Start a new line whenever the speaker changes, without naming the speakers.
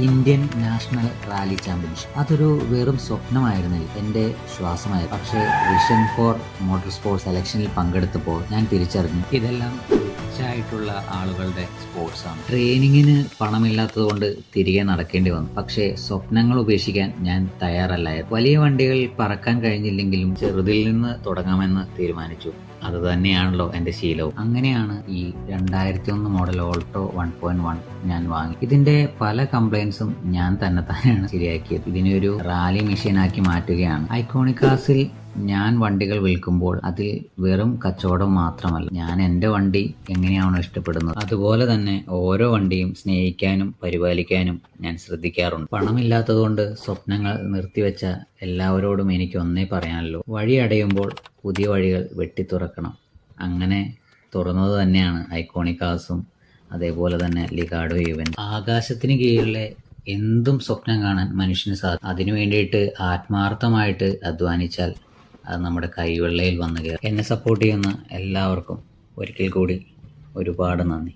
Indian national rally championship. അതൊരു വെറും സ്വപ്നമായിരുന്നില്ല, എന്റെ ശ്വാസമായിരുന്നു. പക്ഷേ വിഷൻ ഫോർ മോട്ടോർ സ്പോർട്സ് സെലക്ഷനിൽ പങ്കെടുത്തപ്പോൾ ഞാൻ തിരിച്ചറിഞ്ഞു, ഇതെല്ലാം ആയിട്ടുള്ള ആളുകളുടെ സ്പോർട്സാണ്. ട്രെയിനിങ്ങിന് പണമില്ലാത്തത് കൊണ്ട് തിരികെ നടക്കേണ്ടി വന്നു. പക്ഷേ സ്വപ്നങ്ങൾ ഉപേക്ഷിക്കാൻ ഞാൻ തയ്യാറല്ലായിരുന്നു. വലിയ വണ്ടികൾ പറക്കാൻ കഴിഞ്ഞില്ലെങ്കിലും ചെറുതിൽ നിന്ന് തുടങ്ങാമെന്ന് തീരുമാനിച്ചു. അത് തന്നെയാണല്ലോ എന്റെ ശീലവും. അങ്ങനെയാണ് ഈ 2001 മോഡൽ ഓൾട്ടോ 1.1 ഞാൻ വാങ്ങി. ഇതിന്റെ പല കംപ്ലൈൻസും ഞാൻ തന്നെയാണ് ശരിയാക്കിയത്. ഇതിനെ ഒരു റാലി മെഷീനാക്കി മാറ്റുകയാണ്. ഐക്കോണിക്കാസിൽ ഞാൻ വണ്ടികൾ വിൽക്കുമ്പോൾ അതിൽ വെറും കച്ചവടം മാത്രമല്ല, ഞാൻ എൻ്റെ വണ്ടി എങ്ങനെയാണോ ഇഷ്ടപ്പെടുന്നത് അതുപോലെ തന്നെ ഓരോ വണ്ടിയും സ്നേഹിക്കാനും പരിപാലിക്കാനും ഞാൻ ശ്രദ്ധിക്കാറുണ്ട്. പണമില്ലാത്തതുകൊണ്ട് സ്വപ്നങ്ങൾ നിർത്തിവെച്ച എല്ലാവരോടും എനിക്ക് ഒന്നേ പറയാനുള്ളൂ, വഴി അടയുമ്പോൾ പുതിയ വഴികൾ വെട്ടിത്തുറക്കണം. അങ്ങനെ തുറന്നത് തന്നെയാണ് ഐക്കോണിക്കാസും അതേപോലെ തന്നെ ലിഗാഡോ ഇവന്റ്. ആകാശത്തിന് കീഴിലെ എന്തും സ്വപ്നം കാണാൻ മനുഷ്യന് സാധിക്കും. അതിനു വേണ്ടിയിട്ട് ആത്മാർത്ഥമായിട്ട് അധ്വാനിച്ചാൽ അത് നമ്മുടെ കൈവെള്ളയിൽ വന്നു കയറും. എന്നെ സപ്പോർട്ട് ചെയ്യുന്ന എല്ലാവർക്കും ഒരിക്കൽ കൂടി ഒരുപാട് നന്ദി.